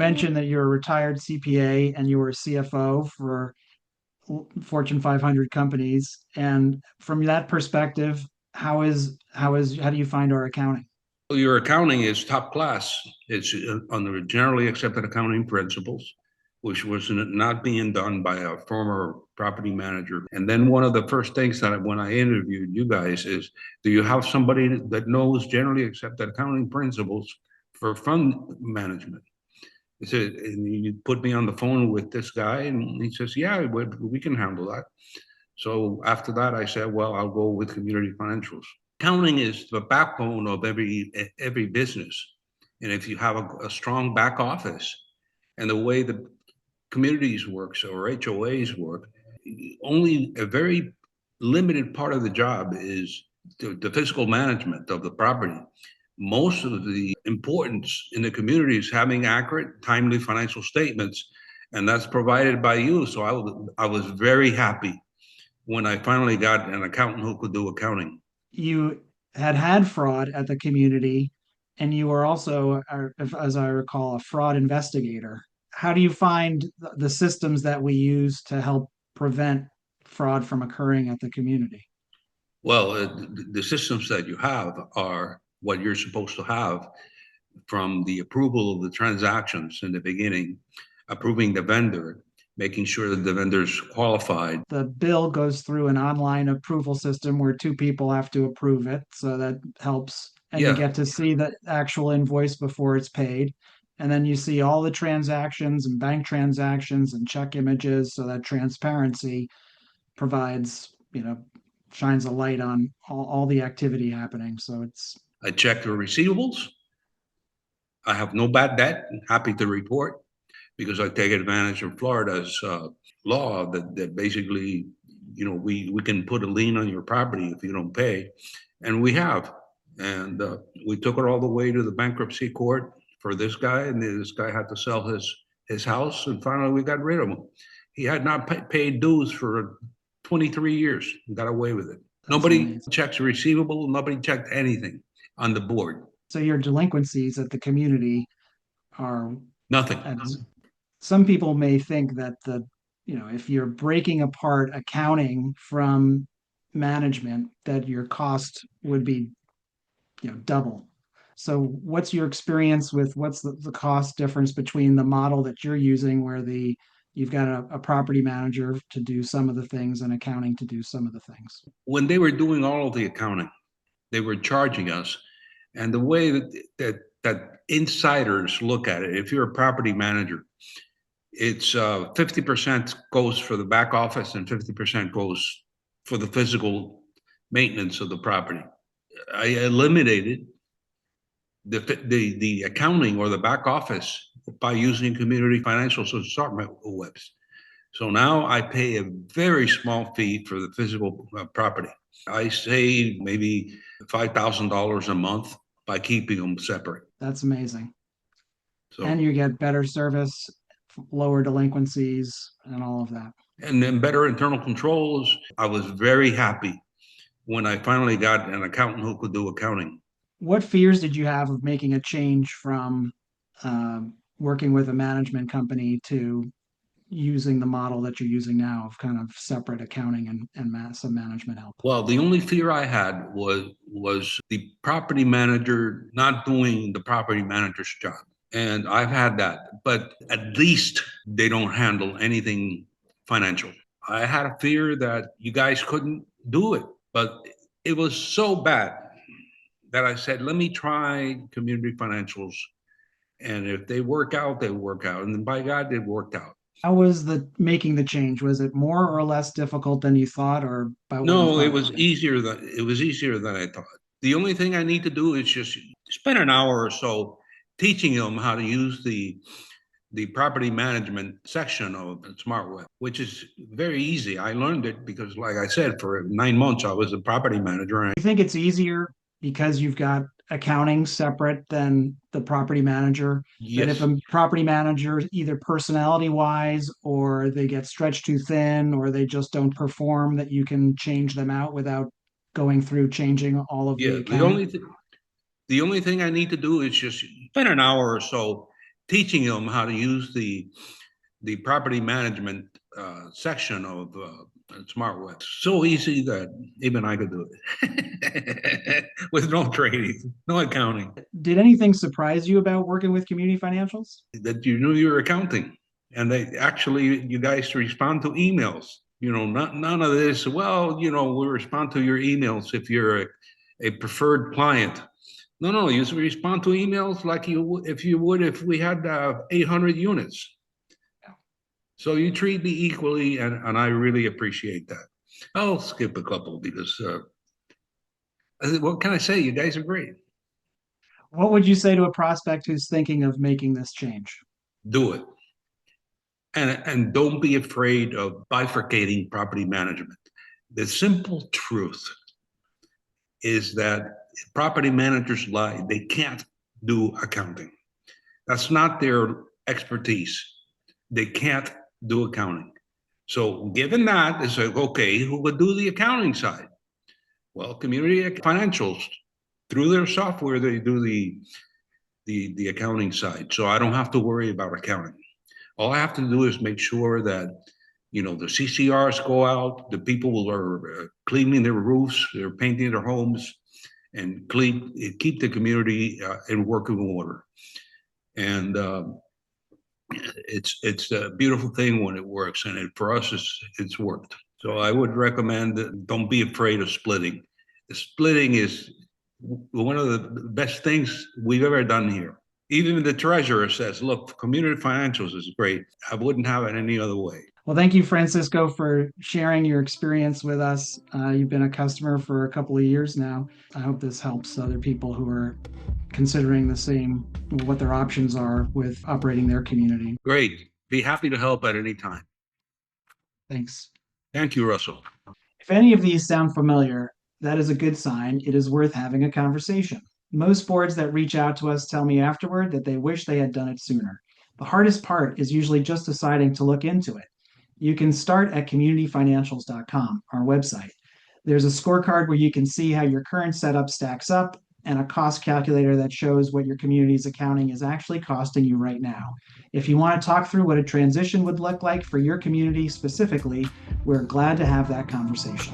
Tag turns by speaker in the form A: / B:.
A: mentioned that you're a retired CPA and you were a CFO for Fortune 500 companies. And from that perspective, how do you find our accounting?
B: Well, your accounting is top class. It's under generally accepted accounting principles, which was not being done by a former property manager. And then one of the first things that when I interviewed you guys is, do you have somebody that knows generally accepted accounting principles for fund management? He said, and you put me on the phone with this guy, and he says, yeah, we can handle that. So after that, I said, well, I'll go with community financials. Accounting is the backbone of every business. And if you have a strong back office and the way the communities works or HOAs work, only a very limited part of the job is the physical management of the property. Most of the importance in the community is having accurate, timely financial statements, and that's provided by you. So I was very happy when I finally got an accountant who could do accounting.
A: You had fraud at the community, and you were also, as I recall, a fraud investigator. How do you find the systems that we use to help prevent fraud from occurring at the community?
B: Well, the systems that you have are what you're supposed to have, from the approval of the transactions in the beginning, approving the vendor, making sure that the vendor's qualified.
A: The bill goes through an online approval system where two people have to approve it, so that helps. And you
B: Yeah,
A: get to see the actual invoice before it's paid. And then you see all the transactions and bank transactions and check images, so that transparency provides, shines a light on all the activity happening. So it's
B: I check the receivables. I have no bad debt. Happy to report, because I take advantage of Florida's law that basically, we can put a lien on your property if you don't pay, and we have, and we took it all the way to the bankruptcy court for this guy, and this guy had to sell his house, and finally we got rid of him. He had not paid dues for 23 years. We got away with it.
A: that's
B: Nobody
A: amazing.
B: checks receivable. Nobody checked anything on the board.
A: So your delinquencies at the community are,
B: Nothing.
A: as some people may think that if you're breaking apart accounting from management, that your cost would be, double. So what's your experience with what's the cost difference between the model that you're using where you've got a property manager to do some of the things and accounting to do some of the things?
B: When they were doing all of the accounting, they were charging us. And the way that insiders look at it, if you're a property manager, it's 50% goes for the back office and 50% goes for the physical maintenance of the property. I eliminated the accounting or the back office by using community financial supplement webs. So now I pay a very small fee for the physical property. I save maybe $5,000 a month by keeping them separate.
A: That's amazing. And
B: So,
A: you get better service, lower delinquencies, and all of that.
B: and then better internal controls. I was very happy when I finally got an accountant who could do accounting.
A: What fears did you have of making a change from working with a management company to using the model that you're using now of kind of separate accounting and some management help?
B: Well, the only fear I had was the property manager not doing the property manager's job. And I've had that, but at least they don't handle anything financial. I had a fear that you guys couldn't do it, but it was so bad that I said, let me try community financials. And if they work out, they work out. And then by God, they worked out.
A: How was the making the change? Was it more or less difficult than you thought, or about what you
B: No,
A: thought it would be?
B: it was easier than I thought. The only thing I need to do is just spend an hour or so teaching them how to use the property management section of SmartWeb, which is very easy. I learned it because, like I said, for 9 months I was a property manager.
A: You think it's easier because you've got accounting separate than the property manager? That if
B: Yes,
A: a property manager, either personality wise, or they get stretched too thin, or they just don't perform, that you can change them out without going through changing all of the
B: yeah.
A: accounting?
B: The only thing I need to do is just spend an hour or so teaching them how to use the property management section of SmartWeb. So easy that even I could do it with no training, no accounting.
A: Did anything surprise you about working with community financials?
B: That you knew you were accounting, and they actually, you guys respond to emails. None of this. Well, we respond to your emails if you're a preferred client. No, you respond to emails like you would if we had 800 units. So you treat me equally, and I really appreciate that. I'll skip a couple because what can I say? You guys are great.
A: What would you say to a prospect who's thinking of making this change?
B: Do it. And don't be afraid of bifurcating property management. The simple truth is that property managers lie. They can't do accounting. That's not their expertise. They can't do accounting. So given that, it's like, okay, who would do the accounting side? Well, community financials, through their software, they do the accounting side. So I don't have to worry about accounting. All I have to do is make sure that, the CCRs go out, the people are cleaning their roofs, they're painting their homes, and keep the community in working order. And it's a beautiful thing when it works, and for us, it's worked. So I would recommend that don't be afraid of splitting. The splitting is one of the best things we've ever done here. Even the treasurer says, look, community financials is great. I wouldn't have it any other way.
A: Well, thank you, Francisco, for sharing your experience with us. You've been a customer for a couple of years now. I hope this helps other people who are considering the same, what their options are with operating their community.
B: Great. Be happy to help at any time.
A: Thanks.
B: Thank you, Russell.
A: If any of these sound familiar, that is a good sign. It is worth having a conversation. Most boards that reach out to us tell me afterward that they wish they had done it sooner. The hardest part is usually just deciding to look into it. You can start at communityfinancials.com, our website. There's a scorecard where you can see how your current setup stacks up and a cost calculator that shows what your community's accounting is actually costing you right now. If you want to talk through what a transition would look like for your community specifically, we're glad to have that conversation.